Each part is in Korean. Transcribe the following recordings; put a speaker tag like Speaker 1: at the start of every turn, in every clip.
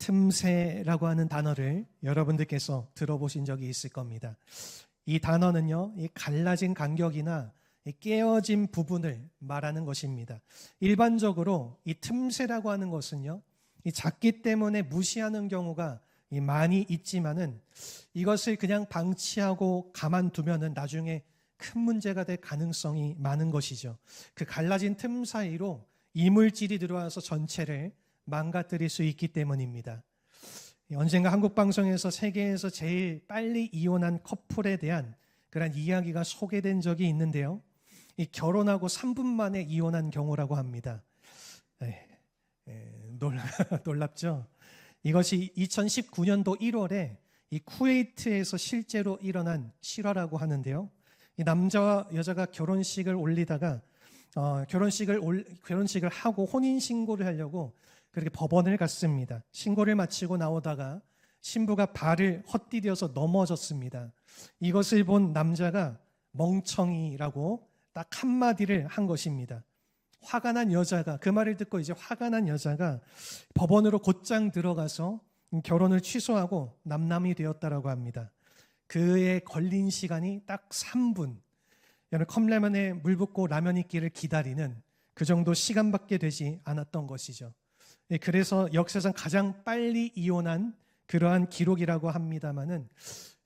Speaker 1: 틈새라고 하는 단어를 여러분들께서 들어보신 적이 있을 겁니다. 이 단어는요, 이 갈라진 간격이나 이 깨어진 부분을 말하는 것입니다. 일반적으로 이 틈새라고 하는 것은요, 이 작기 때문에 무시하는 경우가 많이 있지만은 이것을 그냥 방치하고 가만두면은 나중에 큰 문제가 될 가능성이 많은 것이죠. 그 갈라진 틈 사이로 이물질이 들어와서 전체를 망가뜨릴 수 있기 때문입니다. 언젠가 한국 방송에서 세계에서 제일 빨리 이혼한 커플에 대한 그런 이야기가 소개된 적이 있는데요. 이 결혼하고 3분 만에 이혼한 경우라고 합니다. 놀랍죠? 이것이 2019년도 1월에 이 쿠웨이트에서 실제로 일어난 실화라고 하는데요. 이 남자와 여자가 결혼식을 올리다가 결혼식을 하고 혼인 신고를 하려고 그렇게 법원을 갔습니다. 신고를 마치고 나오다가 신부가 발을 헛디뎌서 넘어졌습니다. 이것을 본 남자가 멍청이라고 딱 한마디를 한 것입니다. 화가 난 여자가, 그 말을 듣고 이제 화가 난 여자가 법원으로 곧장 들어가서 결혼을 취소하고 남남이 되었다라고 합니다. 그에 걸린 시간이 딱 3분. 여러분, 컵라면에 물 붓고 라면 있기를 기다리는 그 정도 시간밖에 되지 않았던 것이죠. 그래서 역사상 가장 빨리 이혼한 그러한 기록이라고 합니다만은,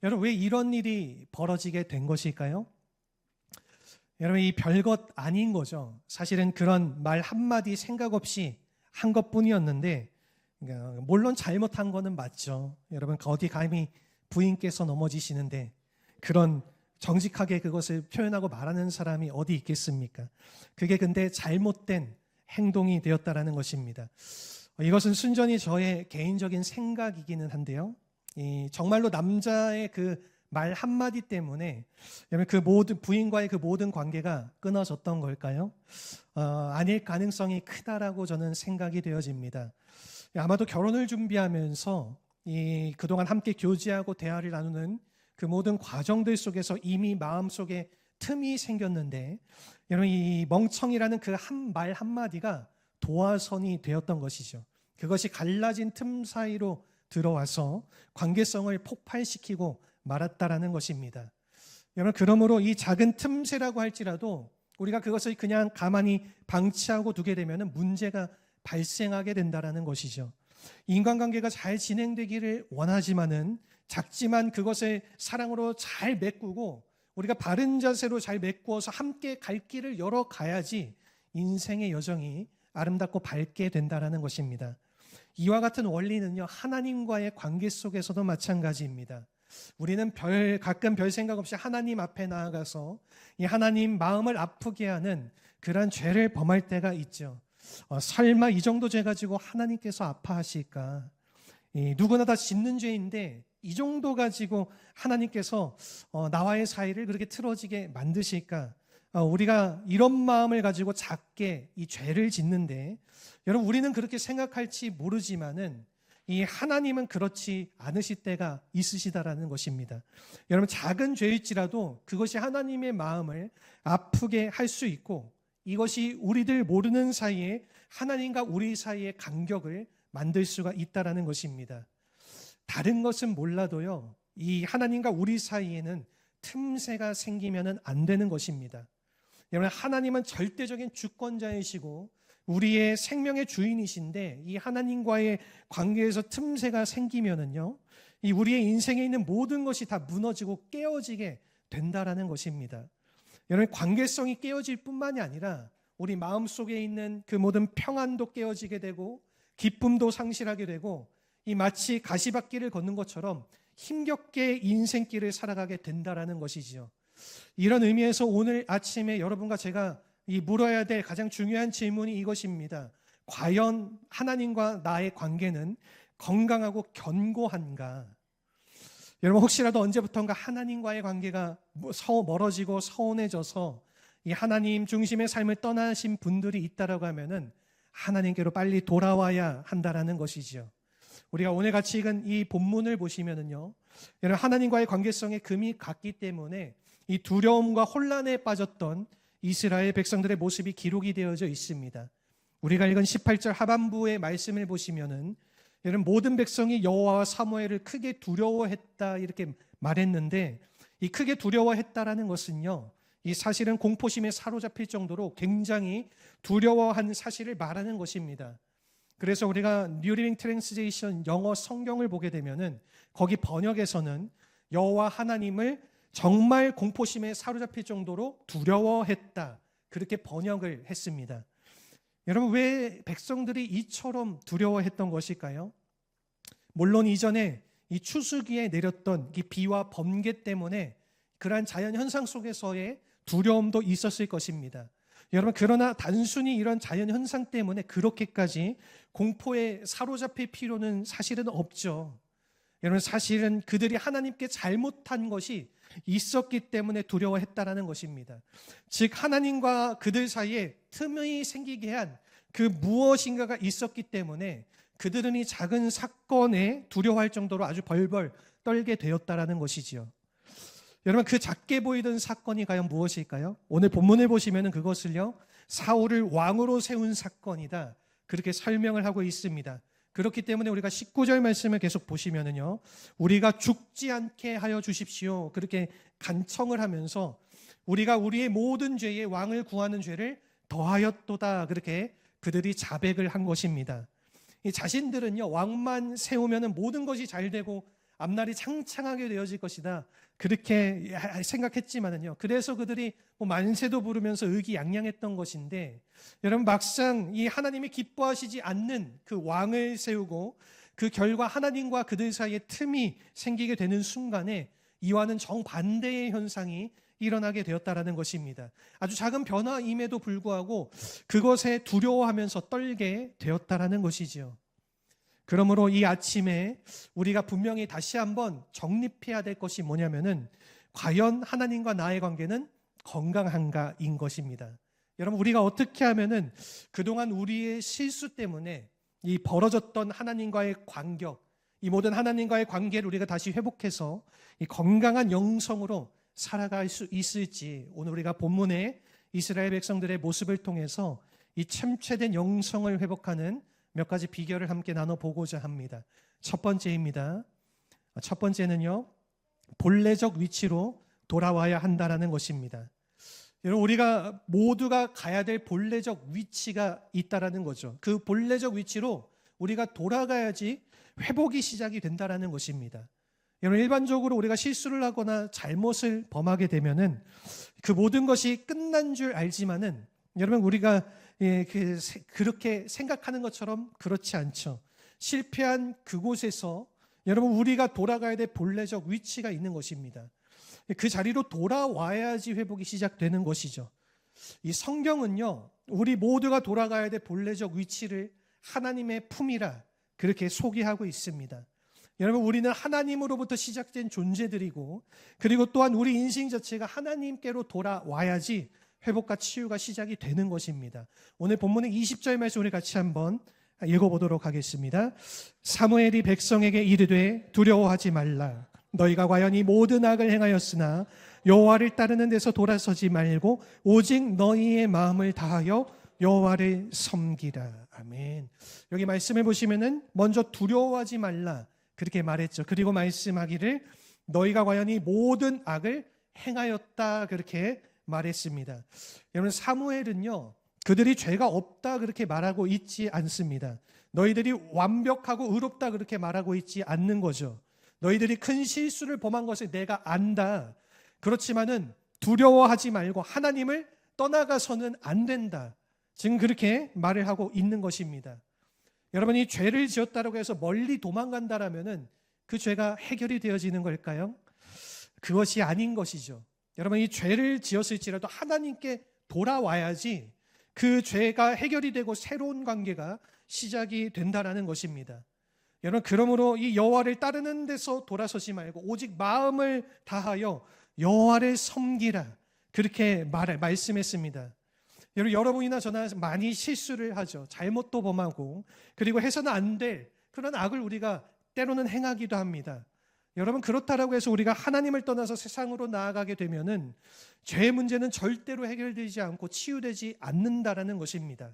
Speaker 1: 여러분, 왜 이런 일이 벌어지게 된 것일까요? 여러분, 이 별것 아닌 거죠. 사실은 그런 말 한마디 생각 없이 한 것뿐이었는데, 물론 잘못한 거는 맞죠. 여러분, 어디 감히 부인께서 넘어지시는데 그런 정직하게 그것을 표현하고 말하는 사람이 어디 있겠습니까? 그게 근데 잘못된 행동이 되었다라는 것입니다. 이것은 순전히 저의 개인적인 생각이기는 한데요. 정말로 남자의 그 말 한마디 때문에 그 모든 부인과의 그 모든 관계가 끊어졌던 걸까요? 아닐 가능성이 크다라고 저는 생각이 되어집니다. 아마도 결혼을 준비하면서 그동안 함께 교제하고 대화를 나누는 그 모든 과정들 속에서 이미 마음속에 틈이 생겼는데, 여러분, 이 멍청이라는 그 말 한마디가 도화선이 되었던 것이죠. 그것이 갈라진 틈 사이로 들어와서 관계성을 폭발시키고 말았다라는 것입니다. 여러분, 그러므로 이 작은 틈새라고 할지라도 우리가 그것을 그냥 가만히 방치하고 두게 되면 문제가 발생하게 된다라는 것이죠. 인간관계가 잘 진행되기를 원하지만은 작지만 그것을 사랑으로 잘 메꾸고 우리가 바른 자세로 잘 메꾸어서 함께 갈 길을 열어가야지 인생의 여정이 아름답고 밝게 된다라는 것입니다. 이와 같은 원리는요, 하나님과의 관계 속에서도 마찬가지입니다. 우리는 가끔 별 생각 없이 하나님 앞에 나아가서 이 하나님 마음을 아프게 하는 그러한 죄를 범할 때가 있죠. 설마 이 정도 죄 가지고 하나님께서 아파하실까? 누구나 다 짓는 죄인데 이 정도 가지고 하나님께서 나와의 사이를 그렇게 틀어지게 만드실까? 우리가 이런 마음을 가지고 작게 이 죄를 짓는데, 여러분, 우리는 그렇게 생각할지 모르지만은 이 하나님은 그렇지 않으실 때가 있으시다라는 것입니다. 여러분, 작은 죄일지라도 그것이 하나님의 마음을 아프게 할 수 있고, 이것이 우리들 모르는 사이에 하나님과 우리 사이의 간격을 만들 수가 있다라는 것입니다. 다른 것은 몰라도요, 이 하나님과 우리 사이에는 틈새가 생기면 안 되는 것입니다. 여러분, 하나님은 절대적인 주권자이시고 우리의 생명의 주인이신데, 이 하나님과의 관계에서 틈새가 생기면은요, 이 우리의 인생에 있는 모든 것이 다 무너지고 깨어지게 된다라는 것입니다. 여러분, 관계성이 깨어질 뿐만이 아니라 우리 마음속에 있는 그 모든 평안도 깨어지게 되고 기쁨도 상실하게 되고, 이 마치 가시밭길을 걷는 것처럼 힘겹게 인생길을 살아가게 된다라는 것이지요. 이런 의미에서 오늘 아침에 여러분과 제가 물어야 될 가장 중요한 질문이 이것입니다. 과연 하나님과 나의 관계는 건강하고 견고한가? 여러분, 혹시라도 언제부턴가 하나님과의 관계가 멀어지고 서운해져서 이 하나님 중심의 삶을 떠나신 분들이 있다라고 하면은 하나님께로 빨리 돌아와야 한다라는 것이지요. 우리가 오늘 같이 읽은 이 본문을 보시면은요, 여러분, 하나님과의 관계성에 금이 갔기 때문에 이 두려움과 혼란에 빠졌던 이스라엘 백성들의 모습이 기록이 되어져 있습니다. 우리가 읽은 18절 하반부의 말씀을 보시면은 여러분, 모든 백성이 여호와와 사무엘을 크게 두려워했다 이렇게 말했는데, 이 크게 두려워했다라는 것은요, 이 사실은 공포심에 사로잡힐 정도로 굉장히 두려워한 사실을 말하는 것입니다. 그래서 우리가 뉴 리빙 트랜스레이션 영어 성경을 보게 되면은 거기 번역에서는 여호와 하나님을 정말 공포심에 사로잡힐 정도로 두려워했다, 그렇게 번역을 했습니다. 여러분, 왜 백성들이 이처럼 두려워했던 것일까요? 물론 이전에 이 추수기에 내렸던 이 비와 번개 때문에 그러한 자연 현상 속에서의 두려움도 있었을 것입니다. 여러분, 그러나 단순히 이런 자연 현상 때문에 그렇게까지 공포에 사로잡힐 필요는 사실은 없죠. 여러분, 사실은 그들이 하나님께 잘못한 것이 있었기 때문에 두려워했다라는 것입니다. 즉, 하나님과 그들 사이에 틈이 생기게 한 그 무엇인가가 있었기 때문에 그들은 이 작은 사건에 두려워할 정도로 아주 벌벌 떨게 되었다라는 것이지요. 여러분, 그 작게 보이던 사건이 과연 무엇일까요? 오늘 본문을 보시면 그것을요, 사울을 왕으로 세운 사건이다, 그렇게 설명을 하고 있습니다. 그렇기 때문에 우리가 19절 말씀을 계속 보시면은요, 우리가 죽지 않게 하여 주십시오, 그렇게 간청을 하면서 우리가 우리의 모든 죄에 왕을 구하는 죄를 더하였도다, 그렇게 그들이 자백을 한 것입니다. 이 자신들은요, 왕만 세우면은 모든 것이 잘 되고 앞날이 창창하게 되어질 것이다, 그렇게 생각했지만은요, 그래서 그들이 만세도 부르면서 의기양양했던 것인데, 여러분, 막상 이 하나님이 기뻐하시지 않는 그 왕을 세우고 그 결과 하나님과 그들 사이에 틈이 생기게 되는 순간에 이와는 정반대의 현상이 일어나게 되었다라는 것입니다. 아주 작은 변화임에도 불구하고 그것에 두려워하면서 떨게 되었다라는 것이지요. 그러므로 이 아침에 우리가 분명히 다시 한번 정립해야 될 것이 뭐냐면은, 과연 하나님과 나의 관계는 건강한가인 것입니다. 여러분, 우리가 어떻게 하면은 그동안 우리의 실수 때문에 이 벌어졌던 하나님과의 관계, 이 모든 하나님과의 관계를 우리가 다시 회복해서 이 건강한 영성으로 살아갈 수 있을지, 오늘 우리가 본문에 이스라엘 백성들의 모습을 통해서 이 침체된 영성을 회복하는 몇 가지 비결을 함께 나눠보고자 합니다. 첫 번째입니다. 첫 번째는요, 본래적 위치로 돌아와야 한다는 것입니다. 여러분, 우리가 모두가 가야 될 본래적 위치가 있다는 거죠. 그 본래적 위치로 우리가 돌아가야지 회복이 시작이 된다는 것입니다. 여러분, 일반적으로 우리가 실수를 하거나 잘못을 범하게 되면은 그 모든 것이 끝난 줄 알지만은, 여러분, 우리가 그렇게 생각하는 것처럼 그렇지 않죠. 실패한 그곳에서 여러분, 우리가 돌아가야 될 본래적 위치가 있는 것입니다. 그 자리로 돌아와야지 회복이 시작되는 것이죠. 이 성경은요, 우리 모두가 돌아가야 될 본래적 위치를 하나님의 품이라 그렇게 소개하고 있습니다. 여러분, 우리는 하나님으로부터 시작된 존재들이고, 그리고 또한 우리 인생 자체가 하나님께로 돌아와야지 회복과 치유가 시작이 되는 것입니다. 오늘 본문의 20절 말씀 우리 같이 한번 읽어보도록 하겠습니다. 사무엘이 백성에게 이르되 두려워하지 말라. 너희가 과연 이 모든 악을 행하였으나 여호와를 따르는 데서 돌아서지 말고 오직 너희의 마음을 다하여 여호와를 섬기라. 아멘. 여기 말씀해 보시면은 먼저 두려워하지 말라 그렇게 말했죠. 그리고 말씀하기를 너희가 과연 이 모든 악을 행하였다 그렇게 말했습니다. 여러분, 사무엘은요, 그들이 죄가 없다 그렇게 말하고 있지 않습니다. 너희들이 완벽하고 의롭다 그렇게 말하고 있지 않는 거죠. 너희들이 큰 실수를 범한 것을 내가 안다. 그렇지만은 두려워하지 말고 하나님을 떠나가서는 안 된다. 지금 그렇게 말을 하고 있는 것입니다. 여러분, 이 죄를 지었다고 해서 멀리 도망간다라면은 그 죄가 해결이 되어지는 걸까요? 그것이 아닌 것이죠. 여러분, 이 죄를 지었을지라도 하나님께 돌아와야지 그 죄가 해결이 되고 새로운 관계가 시작이 된다라는 것입니다. 여러분, 그러므로 이 여호와를 따르는 데서 돌아서지 말고 오직 마음을 다하여 여호와를 섬기라 그렇게 말씀했습니다. 여러분이나 저나 많이 실수를 하죠. 잘못도 범하고, 그리고 해서는 안 될 그런 악을 우리가 때로는 행하기도 합니다. 여러분, 그렇다라고 해서 우리가 하나님을 떠나서 세상으로 나아가게 되면은 죄의 문제는 절대로 해결되지 않고 치유되지 않는다라는 것입니다.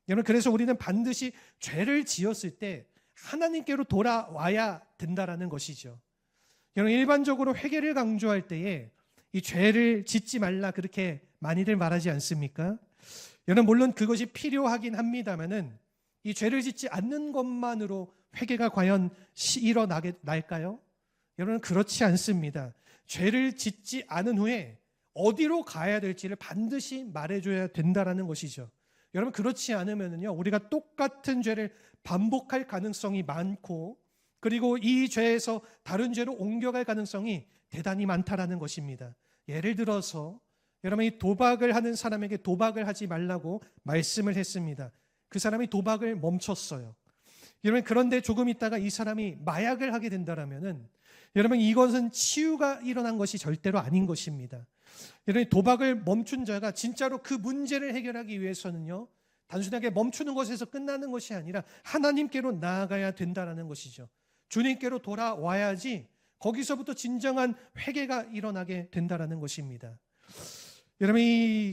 Speaker 1: 여러분, 그래서 우리는 반드시 죄를 지었을 때 하나님께로 돌아와야 된다라는 것이죠. 여러분, 일반적으로 회개를 강조할 때에 이 죄를 짓지 말라 그렇게 많이들 말하지 않습니까? 여러분, 물론 그것이 필요하긴 합니다만은 이 죄를 짓지 않는 것만으로 회개가 과연 일어날까요? 여러분, 그렇지 않습니다. 죄를 짓지 않은 후에 어디로 가야 될지를 반드시 말해줘야 된다라는 것이죠. 여러분, 그렇지 않으면요, 우리가 똑같은 죄를 반복할 가능성이 많고, 그리고 이 죄에서 다른 죄로 옮겨갈 가능성이 대단히 많다라는 것입니다. 예를 들어서 여러분, 이 도박을 하는 사람에게 도박을 하지 말라고 말씀을 했습니다. 그 사람이 도박을 멈췄어요. 여러분, 그런데 조금 있다가 이 사람이 마약을 하게 된다면은 여러분, 이것은 치유가 일어난 것이 절대로 아닌 것입니다. 여러분, 도박을 멈춘 자가 진짜로 그 문제를 해결하기 위해서는요, 단순하게 멈추는 것에서 끝나는 것이 아니라 하나님께로 나아가야 된다는 것이죠. 주님께로 돌아와야지 거기서부터 진정한 회개가 일어나게 된다는 것입니다. 여러분,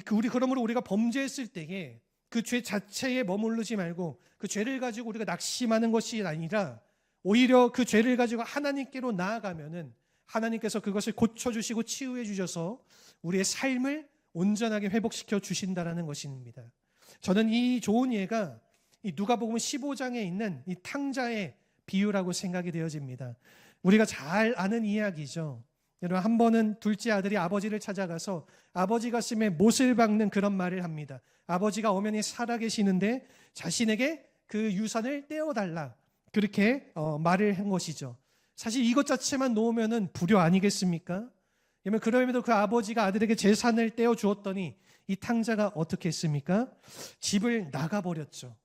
Speaker 1: 그러므로 우리가 범죄했을 때에 그 죄 자체에 머무르지 말고 그 죄를 가지고 우리가 낙심하는 것이 아니라 오히려 그 죄를 가지고 하나님께로 나아가면은 하나님께서 그것을 고쳐주시고 치유해 주셔서 우리의 삶을 온전하게 회복시켜 주신다는 것입니다. 저는 이 좋은 예가 이 누가복음 15장에 있는 이 탕자의 비유라고 생각이 되어집니다. 우리가 잘 아는 이야기죠. 여러분, 한 번은 둘째 아들이 아버지를 찾아가서 아버지 가슴에 못을 박는 그런 말을 합니다. 아버지가 엄연히 살아계시는데 자신에게 그 유산을 떼어달라, 그렇게 말을 한 것이죠. 사실 이것 자체만 놓으면 불효 아니겠습니까? 그럼에도 그 아버지가 아들에게 재산을 떼어 주었더니 이 탕자가 어떻게 했습니까? 집을 나가버렸죠.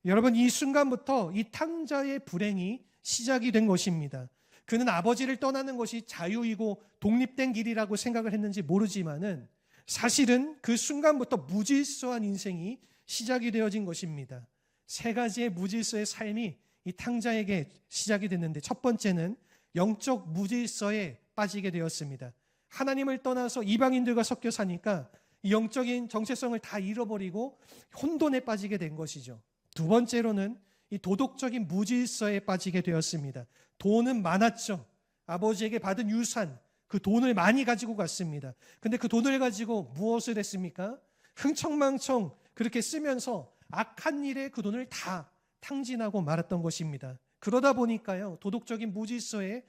Speaker 1: 여러분, 이 순간부터 이 탕자의 불행이 시작이 된 것입니다. 그는 아버지를 떠나는 것이 자유이고 독립된 길이라고 생각을 했는지 모르지만은 사실은 그 순간부터 무질서한 인생이 시작이 되어진 것입니다. 세 가지의 무질서의 삶이 이 탕자에게 시작이 됐는데, 첫 번째는 영적 무질서에 빠지게 되었습니다. 하나님을 떠나서 이방인들과 섞여 사니까 이 영적인 정체성을 다 잃어버리고 혼돈에 빠지게 된 것이죠. 두 번째로는 이 도덕적인 무질서에 빠지게 되었습니다. 돈은 많았죠. 아버지에게 받은 유산, 그 돈을 많이 가지고 갔습니다. 근데 그 돈을 가지고 무엇을 했습니까? 흥청망청 그렇게 쓰면서 악한 일에 그 돈을 다 탕진하고 말았던 것입니다. 그러다 보니까요, 도덕적인 무질서에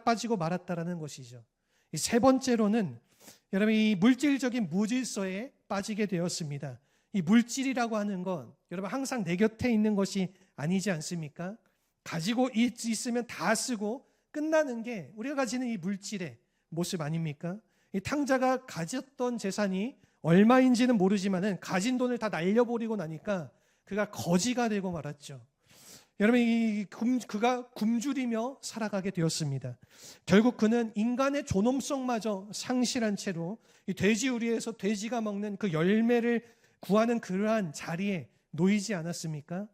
Speaker 1: 빠지고 말았다라는 것이죠. 세 번째로는 여러분, 이 물질적인 무질서에 빠지게 되었습니다. 이 물질이라고 하는 건 여러분, 항상 내 곁에 있는 것이 아니지 않습니까? 가지고 있으면 다 쓰고 끝나는 게 우리가 가지는 이 물질의 모습 아닙니까? 이 탕자가 가졌던 재산이 얼마인지는 모르지만은 가진 돈을 다 날려버리고 나니까 그가 거지가 되고 말았죠. 여러분, 그가 굶주리며 살아가게 되었습니다. 결국 그는 인간의 존엄성마저 상실한 채로 이 돼지우리에서 돼지가 먹는 그 열매를 구하는 그러한 자리에 놓이지 않았습니까?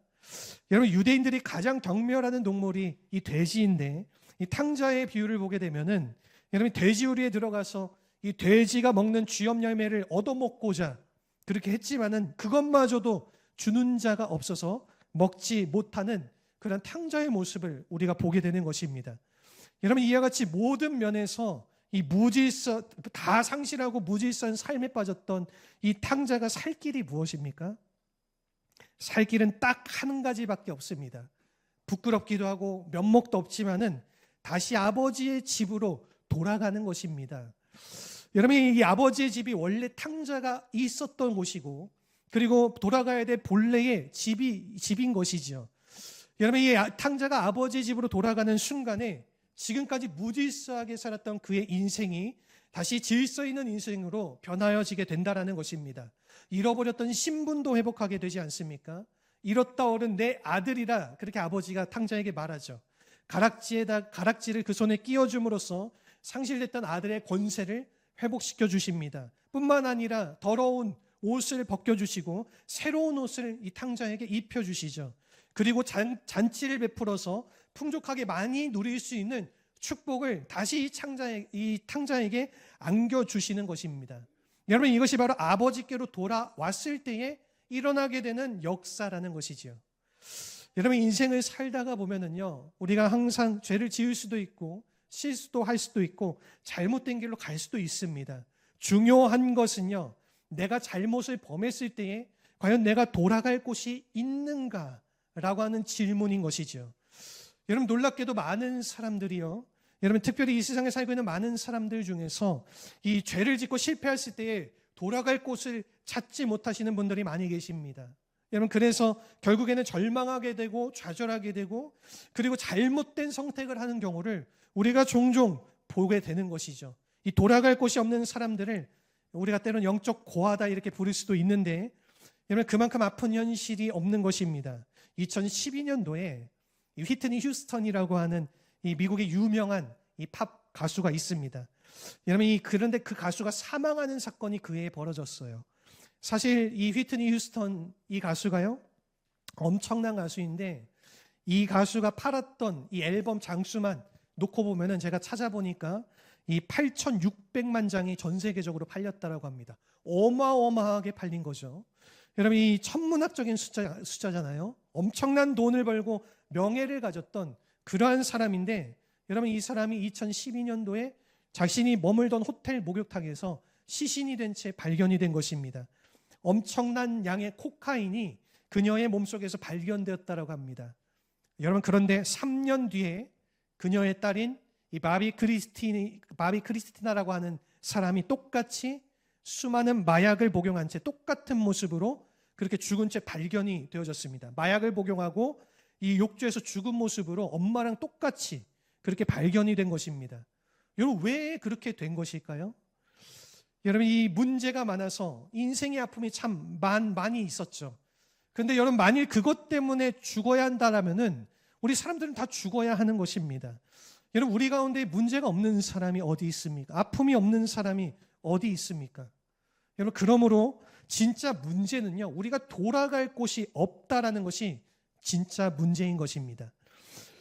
Speaker 1: 여러분, 유대인들이 가장 경멸하는 동물이 이 돼지인데, 이 탕자의 비유를 보게 되면은 여러분, 돼지우리에 들어가서 이 돼지가 먹는 쥐염 열매를 얻어먹고자 그렇게 했지만은 그것마저도 주는 자가 없어서 먹지 못하는 그런 탕자의 모습을 우리가 보게 되는 것입니다. 여러분, 이와 같이 모든 면에서 이 무질서, 다 상실하고 무질서한 삶에 빠졌던 이 탕자가 살 길이 무엇입니까? 살 길은 딱 한 가지밖에 없습니다. 부끄럽기도 하고 면목도 없지만은 다시 아버지의 집으로 돌아가는 것입니다. 여러분, 이 아버지의 집이 원래 탕자가 있었던 곳이고, 그리고 돌아가야 될 본래의 집인 것이죠. 여러분, 이 탕자가 아버지의 집으로 돌아가는 순간에 지금까지 무질서하게 살았던 그의 인생이 다시 질서 있는 인생으로 변하여지게 된다는 것입니다. 잃어버렸던 신분도 회복하게 되지 않습니까? 잃었다 어른 내 아들이라, 그렇게 아버지가 탕자에게 말하죠. 가락지를 그 손에 끼워줌으로써 상실됐던 아들의 권세를 회복시켜 주십니다. 뿐만 아니라 더러운 옷을 벗겨주시고 새로운 옷을 이 탕자에게 입혀주시죠. 그리고 잔치를 베풀어서 풍족하게 많이 누릴 수 있는 축복을 다시 이 탕자에게 안겨주시는 것입니다. 여러분, 이것이 바로 아버지께로 돌아왔을 때에 일어나게 되는 역사라는 것이죠. 여러분 인생을 살다가 보면은요, 우리가 항상 죄를 지을 수도 있고 실수도 할 수도 있고 잘못된 길로 갈 수도 있습니다. 중요한 것은요, 내가 잘못을 범했을 때에 과연 내가 돌아갈 곳이 있는가라고 하는 질문인 것이죠. 여러분 놀랍게도 많은 사람들이요, 여러분 특별히 이 세상에 살고 있는 많은 사람들 중에서 이 죄를 짓고 실패했을 때에 돌아갈 곳을 찾지 못하시는 분들이 많이 계십니다. 여러분 그래서 결국에는 절망하게 되고 좌절하게 되고 그리고 잘못된 선택을 하는 경우를 우리가 종종 보게 되는 것이죠. 이 돌아갈 곳이 없는 사람들을 우리가 때로는 영적 고아다 이렇게 부를 수도 있는데, 여러분 그만큼 아픈 현실이 없는 것입니다. 2012년도에 이 휘트니 휴스턴이라고 하는 이 미국의 유명한 이 팝 가수가 있습니다. 여러분 그런데 그 가수가 사망하는 사건이 그 해에 벌어졌어요. 사실 이 휘트니 휴스턴 이 가수가요, 엄청난 가수인데 이 가수가 팔았던 이 앨범 장수만 놓고 보면은 제가 찾아보니까 이 8,600만 장이 전 세계적으로 팔렸다라고 합니다. 어마어마하게 팔린 거죠. 여러분 이 천문학적인 숫자잖아요. 엄청난 돈을 벌고 명예를 가졌던 그러한 사람인데, 여러분 이 사람이 2012년도에 자신이 머물던 호텔 목욕탕에서 시신이 된 채 발견이 된 것입니다. 엄청난 양의 코카인이 그녀의 몸속에서 발견되었다고 합니다. 여러분 그런데 3년 뒤에 그녀의 딸인 이 바비 크리스티나라고 하는 사람이 똑같이 수많은 마약을 복용한 채 똑같은 모습으로 그렇게 죽은 채 발견이 되어졌습니다. 마약을 복용하고 이 욕조에서 죽은 모습으로 엄마랑 똑같이 그렇게 발견이 된 것입니다. 여러분 왜 그렇게 된 것일까요? 여러분 이 문제가 많아서 인생의 아픔이 참 많이 있었죠. 그런데 여러분 만일 그것 때문에 죽어야 한다라면은 우리 사람들은 다 죽어야 하는 것입니다. 여러분 우리 가운데 문제가 없는 사람이 어디 있습니까? 아픔이 없는 사람이 어디 있습니까? 여러분 그러므로 진짜 문제는요, 우리가 돌아갈 곳이 없다라는 것이 진짜 문제인 것입니다.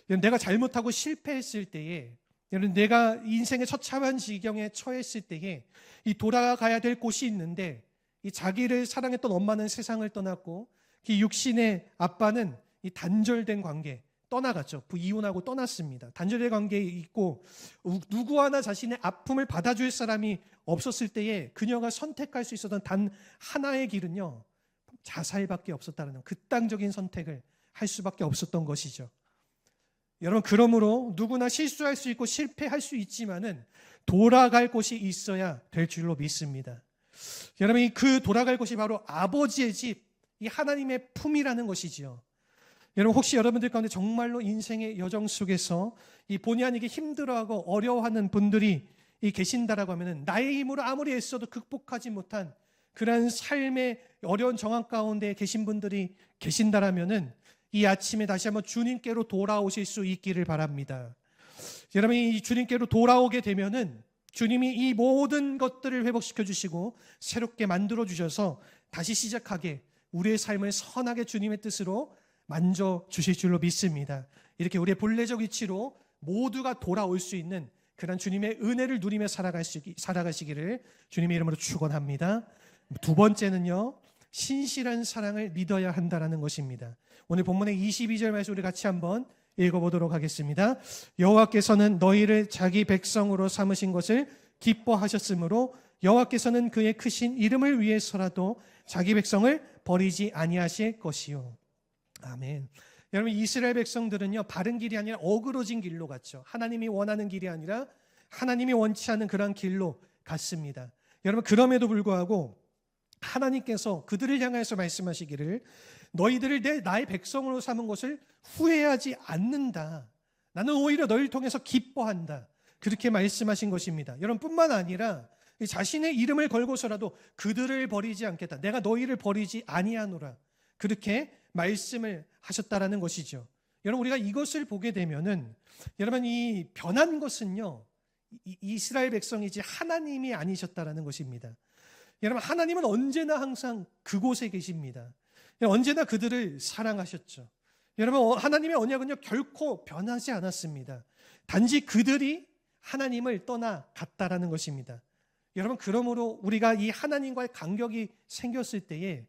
Speaker 1: 여러분 내가 잘못하고 실패했을 때에, 여러분 내가 인생의 처참한 지경에 처했을 때에 이 돌아가야 될 곳이 있는데, 이 자기를 사랑했던 엄마는 세상을 떠났고 이 육신의 아빠는 이 단절된 관계 떠나갔죠. 이혼하고 떠났습니다. 단절된 관계에 있고 누구 하나 자신의 아픔을 받아줄 사람이 없었을 때에 그녀가 선택할 수 있었던 단 하나의 길은요, 자살밖에 없었다는 극단적인 선택을 할 수밖에 없었던 것이죠. 여러분 그러므로 누구나 실수할 수 있고 실패할 수 있지만은 돌아갈 곳이 있어야 될 줄로 믿습니다. 여러분 그 돌아갈 곳이 바로 아버지의 집, 이 하나님의 품이라는 것이지요. 여러분 혹시 여러분들 가운데 정말로 인생의 여정 속에서 이 본의 아니게 힘들어하고 어려워하는 분들이 계신다라고 하면은 나의 힘으로 아무리 애써도 극복하지 못한 그러한 삶의 어려운 정황 가운데 계신 분들이 계신다라면은 이 아침에 다시 한번 주님께로 돌아오실 수 있기를 바랍니다. 여러분이 이 주님께로 돌아오게 되면은 주님이 이 모든 것들을 회복시켜 주시고 새롭게 만들어 주셔서 다시 시작하게 우리의 삶을 선하게 주님의 뜻으로 만져 주실 줄로 믿습니다. 이렇게 우리의 본래적 위치로 모두가 돌아올 수 있는 그런 주님의 은혜를 누리며 살아가시기를 주님의 이름으로 축원합니다. 두 번째는요, 신실한 사랑을 믿어야 한다는 것입니다. 오늘 본문의 22절 말씀 우리 같이 한번 읽어보도록 하겠습니다. 여호와께서는 너희를 자기 백성으로 삼으신 것을 기뻐하셨으므로 여호와께서는 그의 크신 이름을 위해서라도 자기 백성을 버리지 아니하실 것이요. 아멘. 여러분 이스라엘 백성들은요, 바른 길이 아니라 어그러진 길로 갔죠. 하나님이 원하는 길이 아니라 하나님이 원치 않은 그런 길로 갔습니다. 여러분 그럼에도 불구하고 하나님께서 그들을 향해서 말씀하시기를 너희들을 나의 백성으로 삼은 것을 후회하지 않는다. 나는 오히려 너희를 통해서 기뻐한다. 그렇게 말씀하신 것입니다. 여러분 뿐만 아니라 자신의 이름을 걸고서라도 그들을 버리지 않겠다. 내가 너희를 버리지 아니하노라. 그렇게 말씀을 하셨다라는 것이죠. 여러분 우리가 이것을 보게 되면은 여러분 이 변한 것은요, 이스라엘 백성이지 하나님이 아니셨다라는 것입니다. 여러분 하나님은 언제나 항상 그곳에 계십니다. 언제나 그들을 사랑하셨죠. 여러분 하나님의 언약은요 결코 변하지 않았습니다. 단지 그들이 하나님을 떠나갔다라는 것입니다. 여러분 그러므로 우리가 이 하나님과의 간격이 생겼을 때에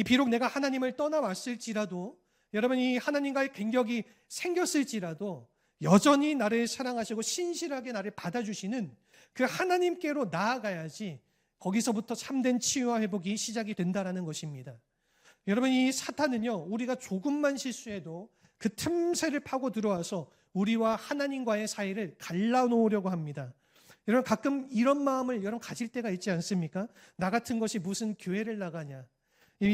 Speaker 1: 비록 내가 하나님을 떠나왔을지라도 여러분, 이 하나님과의 간격이 생겼을지라도 여전히 나를 사랑하시고 신실하게 나를 받아주시는 그 하나님께로 나아가야지 거기서부터 참된 치유와 회복이 시작이 된다는 것입니다. 여러분, 이 사탄은요, 우리가 조금만 실수해도 그 틈새를 파고 들어와서 우리와 하나님과의 사이를 갈라놓으려고 합니다. 여러분, 가끔 이런 마음을 여러분 가질 때가 있지 않습니까? 나 같은 것이 무슨 교회를 나가냐,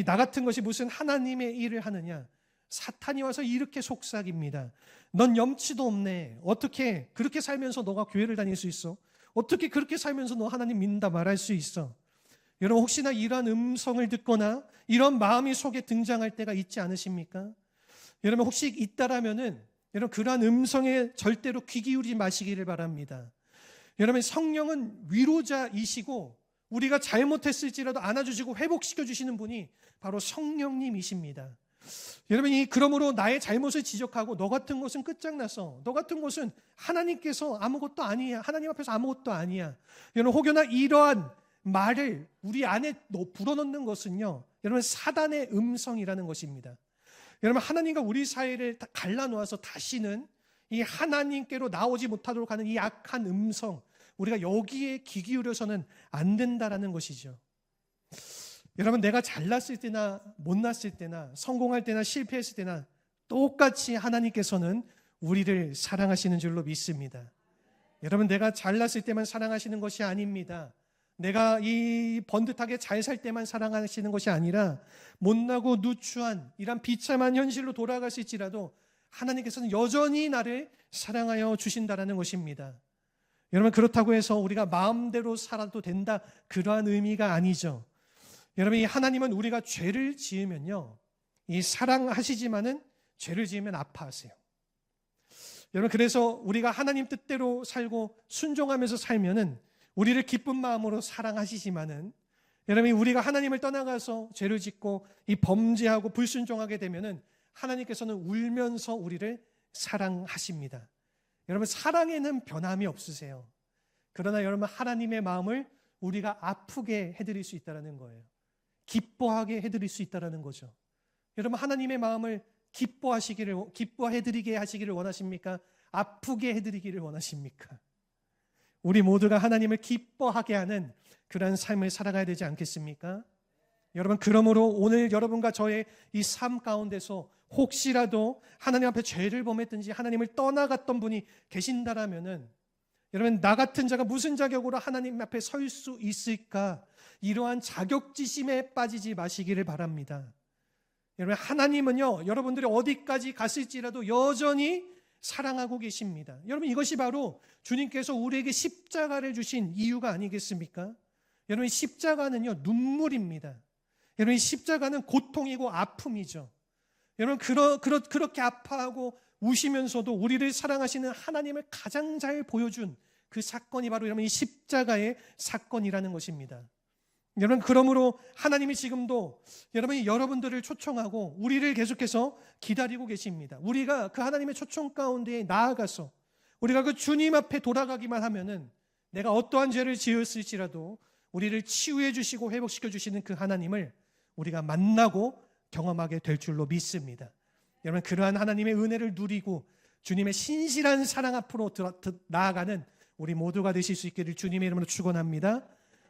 Speaker 1: 나 같은 것이 무슨 하나님의 일을 하느냐. 사탄이 와서 이렇게 속삭입니다. 넌 염치도 없네. 어떻게 그렇게 살면서 너가 교회를 다닐 수 있어? 어떻게 그렇게 살면서 너 하나님 믿는다 말할 수 있어? 여러분, 혹시나 이러한 음성을 듣거나 이런 마음이 속에 등장할 때가 있지 않으십니까? 여러분, 혹시 있다라면은 여러분, 그러한 음성에 절대로 귀 기울이지 마시기를 바랍니다. 여러분, 성령은 위로자이시고 우리가 잘못했을지라도 안아주시고 회복시켜 주시는 분이 바로 성령님이십니다. 여러분, 그러므로 나의 잘못을 지적하고 너 같은 것은 끝장났어, 너 같은 것은 하나님께서 아무것도 아니야, 하나님 앞에서 아무것도 아니야, 여러분, 혹여나 이러한 말을 우리 안에 불어넣는 것은요, 여러분, 사단의 음성이라는 것입니다. 여러분, 하나님과 우리 사이를 갈라놓아서 다시는 이 하나님께로 나오지 못하도록 하는 이 악한 음성, 우리가 여기에 귀 기울여서는 안 된다라는 것이죠. 여러분, 내가 잘났을 때나 못났을 때나 성공할 때나 실패했을 때나 똑같이 하나님께서는 우리를 사랑하시는 줄로 믿습니다. 여러분, 내가 잘났을 때만 사랑하시는 것이 아닙니다. 내가 이 번듯하게 잘 살 때만 사랑하시는 것이 아니라 못나고 누추한 이런 비참한 현실로 돌아갔을지라도 하나님께서는 여전히 나를 사랑하여 주신다라는 것입니다. 여러분, 그렇다고 해서 우리가 마음대로 살아도 된다, 그러한 의미가 아니죠. 여러분, 이 하나님은 우리가 죄를 지으면요, 이 사랑하시지만은 죄를 지으면 아파하세요. 여러분, 그래서 우리가 하나님 뜻대로 살고 순종하면서 살면은 우리를 기쁜 마음으로 사랑하시지만은, 여러분, 우리가 하나님을 떠나가서 죄를 짓고 이 범죄하고 불순종하게 되면은 하나님께서는 울면서 우리를 사랑하십니다. 여러분, 사랑에는 변함이 없으세요. 그러나 여러분, 하나님의 마음을 우리가 아프게 해드릴 수 있다는 거예요. 기뻐하게 해드릴 수 있다는 거죠. 여러분, 하나님의 마음을 기뻐해드리게 하시기를 원하십니까? 아프게 해드리기를 원하십니까? 우리 모두가 하나님을 기뻐하게 하는 그런 삶을 살아가야 되지 않겠습니까? 여러분, 그러므로 오늘 여러분과 저의 이 삶 가운데서 혹시라도 하나님 앞에 죄를 범했든지 하나님을 떠나갔던 분이 계신다라면은, 여러분, 나 같은 자가 무슨 자격으로 하나님 앞에 설 수 있을까? 이러한 자격지심에 빠지지 마시기를 바랍니다. 여러분, 하나님은요, 여러분들이 어디까지 갔을지라도 여전히 사랑하고 계십니다. 여러분, 이것이 바로 주님께서 우리에게 십자가를 주신 이유가 아니겠습니까? 여러분, 십자가는요, 눈물입니다. 여러분, 십자가는 고통이고 아픔이죠. 여러분, 그렇게 아파하고 우시면서도 우리를 사랑하시는 하나님을 가장 잘 보여준 그 사건이 바로 여러분, 이 십자가의 사건이라는 것입니다. 여러분, 그러므로 하나님이 지금도 여러분들을 초청하고 우리를 계속해서 기다리고 계십니다. 우리가 그 하나님의 초청 가운데 나아가서 우리가 그 주님 앞에 돌아가기만 하면은 내가 어떠한 죄를 지었을지라도 우리를 치유해 주시고 회복시켜 주시는 그 하나님을 우리가 만나고 경험하게 될 줄로 믿습니다. 여러분, 그러한 하나님의 은혜를 누리고 주님의 신실한 사랑 앞으로 나아가는 우리 모두가 되실 수 있기를 주님의 이름으로 축원합니다.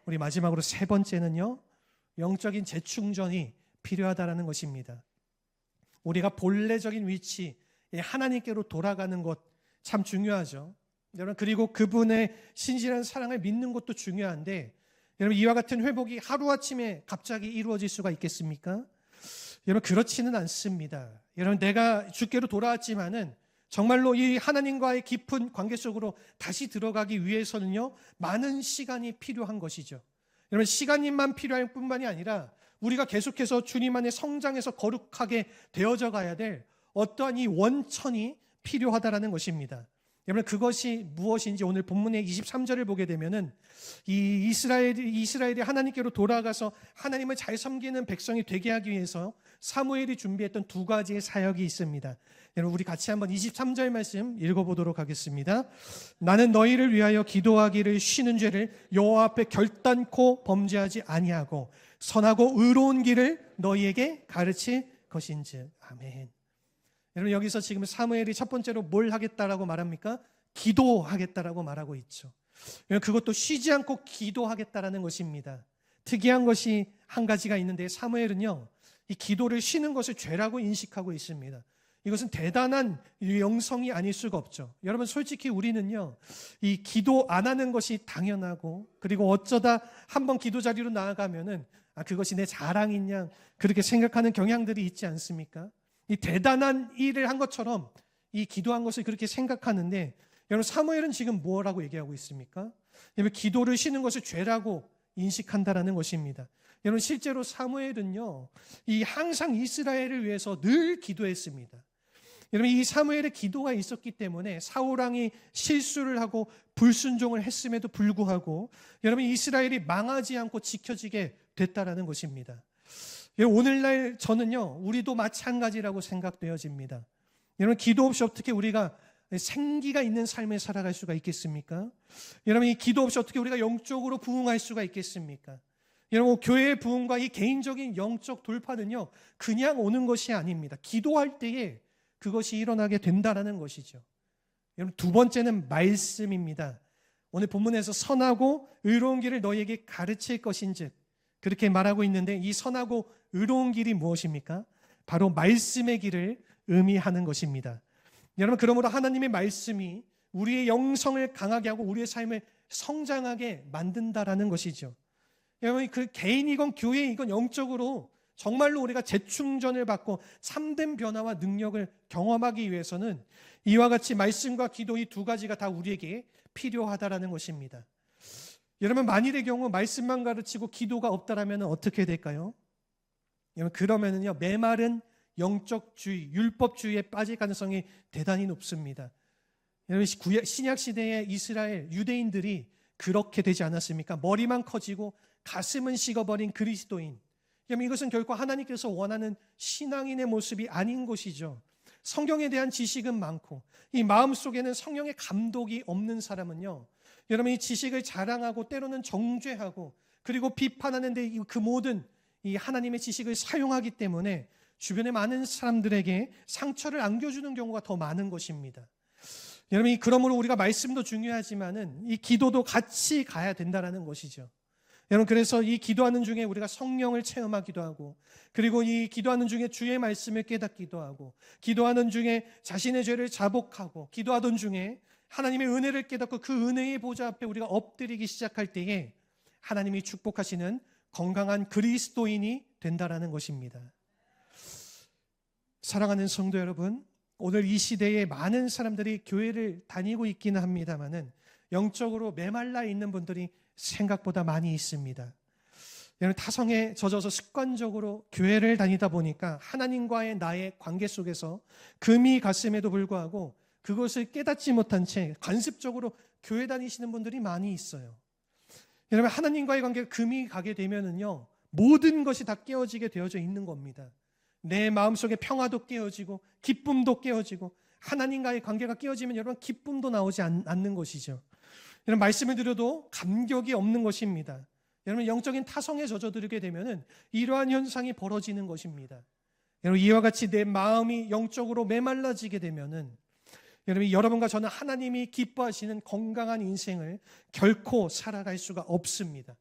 Speaker 1: 우리 마지막으로 세 번째는요, 영적인 재충전이 필요하다라는 것입니다. 우리가 본래적인 위치, 하나님께로 돌아가는 것 참 중요하죠. 여러분, 그리고 그분의 신실한 사랑을 믿는 것도 중요한데, 여러분, 이와 같은 회복이 하루아침에 갑자기 이루어질 수가 있겠습니까? 여러분, 그렇지는 않습니다. 여러분, 내가 주께로 돌아왔지만은 정말로 이 하나님과의 깊은 관계 속으로 다시 들어가기 위해서는요, 많은 시간이 필요한 것이죠. 여러분, 시간만 필요할 뿐만이 아니라 우리가 계속해서 주님 안에 성장해서 거룩하게 되어져 가야 될 어떠한 이 원천이 필요하다라는 것입니다. 여러분, 그것이 무엇인지 오늘 본문의 23절을 보게 되면은 이 이스라엘이 하나님께로 돌아가서 하나님을 잘 섬기는 백성이 되게 하기 위해서 사무엘이 준비했던 두 가지의 사역이 있습니다. 여러분, 우리 같이 한번 23절 말씀 읽어보도록 하겠습니다. 나는 너희를 위하여 기도하기를 쉬는 죄를 여호와 앞에 결단코 범죄하지 아니하고 선하고 의로운 길을 너희에게 가르칠 것인즉. 아멘. 여러분 여기서 지금 사무엘이 첫 번째로 뭘 하겠다라고 말합니까? 기도하겠다라고 말하고 있죠. 그것도 쉬지 않고 기도하겠다라는 것입니다. 특이한 것이 한 가지가 있는데 사무엘은요, 이 기도를 쉬는 것을 죄라고 인식하고 있습니다. 이것은 대단한 영성이 아닐 수가 없죠. 여러분 솔직히 우리는요, 이 기도 안 하는 것이 당연하고, 그리고 어쩌다 한번 기도 자리로 나아가면은 그것이 내 자랑인 양 그렇게 생각하는 경향들이 있지 않습니까? 이 대단한 일을 한 것처럼 이 기도한 것을 그렇게 생각하는데, 여러분 사무엘은 지금 뭐라고 얘기하고 있습니까? 여러분 기도를 쉬는 것을 죄라고 인식한다라는 것입니다. 여러분 실제로 사무엘은요, 이 항상 이스라엘을 위해서 늘 기도했습니다. 여러분 이 사무엘의 기도가 있었기 때문에 사울 왕이 실수를 하고 불순종을 했음에도 불구하고 여러분 이스라엘이 망하지 않고 지켜지게 됐다라는 것입니다. 오늘날 저는요, 우리도 마찬가지라고 생각되어집니다. 여러분 기도 없이 어떻게 우리가 생기가 있는 삶을 살아갈 수가 있겠습니까? 여러분 이 기도 없이 어떻게 우리가 영적으로 부흥할 수가 있겠습니까? 여러분 교회의 부흥과 이 개인적인 영적 돌파는요, 그냥 오는 것이 아닙니다. 기도할 때에 그것이 일어나게 된다라는 것이죠. 여러분 두 번째는 말씀입니다. 오늘 본문에서 선하고 의로운 길을 너희에게 가르칠 것인즉 그렇게 말하고 있는데, 이 선하고 의로운 길이 무엇입니까? 바로 말씀의 길을 의미하는 것입니다. 여러분 그러므로 하나님의 말씀이 우리의 영성을 강하게 하고 우리의 삶을 성장하게 만든다라는 것이죠. 여러분 그 개인이건 교회이건 영적으로 정말로 우리가 재충전을 받고 참된 변화와 능력을 경험하기 위해서는 이와 같이 말씀과 기도 이 두 가지가 다 우리에게 필요하다라는 것입니다. 여러분 만일의 경우 말씀만 가르치고 기도가 없다라면 어떻게 될까요? 여러분 그러면은요, 메마른 영적주의, 율법주의에 빠질 가능성이 대단히 높습니다. 여러분 신약 시대의 이스라엘 유대인들이 그렇게 되지 않았습니까? 머리만 커지고 가슴은 식어버린 그리스도인. 여러분 이것은 결코 하나님께서 원하는 신앙인의 모습이 아닌 것이죠. 성경에 대한 지식은 많고 이 마음속에는 성령의 감독이 없는 사람은요, 여러분 이 지식을 자랑하고 때로는 정죄하고 그리고 비판하는데 그 모든 이 하나님의 지식을 사용하기 때문에 주변의 많은 사람들에게 상처를 안겨주는 경우가 더 많은 것입니다. 여러분 그러므로 우리가 말씀도 중요하지만은 이 기도도 같이 가야 된다라는 것이죠. 여러분 그래서 이 기도하는 중에 우리가 성령을 체험하기도 하고, 그리고 이 기도하는 중에 주의 말씀을 깨닫기도 하고, 기도하는 중에 자신의 죄를 자복하고, 기도하던 중에 하나님의 은혜를 깨닫고 그 은혜의 보좌 앞에 우리가 엎드리기 시작할 때에 하나님이 축복하시는 건강한 그리스도인이 된다라는 것입니다. 사랑하는 성도 여러분, 오늘 이 시대에 많은 사람들이 교회를 다니고 있기는 합니다만은 영적으로 메말라 있는 분들이 생각보다 많이 있습니다. 여러분 타성에 젖어서 습관적으로 교회를 다니다 보니까 하나님과의 나의 관계 속에서 금이 갔음에도 불구하고 그것을 깨닫지 못한 채 관습적으로 교회 다니시는 분들이 많이 있어요. 여러분 하나님과의 관계가 금이 가게 되면은요, 모든 것이 다 깨어지게 되어져 있는 겁니다. 내 마음속에 평화도 깨어지고 기쁨도 깨어지고, 하나님과의 관계가 깨어지면 여러분 기쁨도 나오지 않는 것이죠. 여러분 말씀을 드려도 감격이 없는 것입니다. 여러분 영적인 타성에 젖어들게 되면은 이러한 현상이 벌어지는 것입니다. 여러분 이와 같이 내 마음이 영적으로 메말라지게 되면은 여러분과 저는 하나님이 기뻐하시는 건강한 인생을 결코 살아갈 수가 없습니다.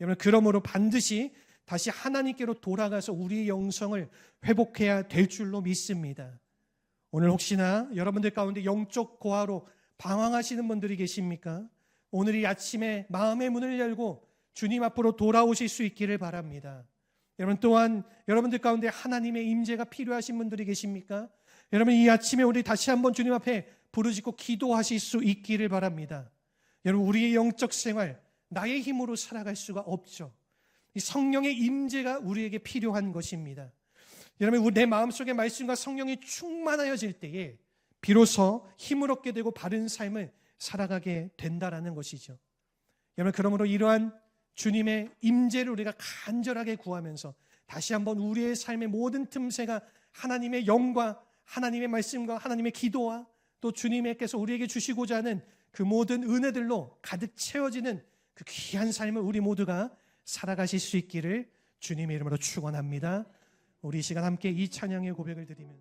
Speaker 1: 여러분 그러므로 반드시 다시 하나님께로 돌아가서 우리의 영성을 회복해야 될 줄로 믿습니다. 오늘 혹시나 여러분들 가운데 영적 고아로 방황하시는 분들이 계십니까? 오늘 이 아침에 마음의 문을 열고 주님 앞으로 돌아오실 수 있기를 바랍니다. 여러분 또한 여러분들 가운데 하나님의 임재가 필요하신 분들이 계십니까? 여러분 이 아침에 우리 다시 한번 주님 앞에 부르짖고 기도하실 수 있기를 바랍니다. 여러분 우리의 영적 생활 나의 힘으로 살아갈 수가 없죠. 이 성령의 임재가 우리에게 필요한 것입니다. 여러분 내 마음속에 말씀과 성령이 충만하여질 때에 비로소 힘을 얻게 되고 바른 삶을 살아가게 된다라는 것이죠. 여러분 그러므로 이러한 주님의 임재를 우리가 간절하게 구하면서 다시 한번 우리의 삶의 모든 틈새가 하나님의 영과 하나님의 말씀과 하나님의 기도와 또 주님께서 우리에게 주시고자 하는 그 모든 은혜들로 가득 채워지는 그 귀한 삶을 우리 모두가 살아가실 수 있기를 주님의 이름으로 축원합니다. 우리 이 시간 함께 이 찬양의 고백을 드리면서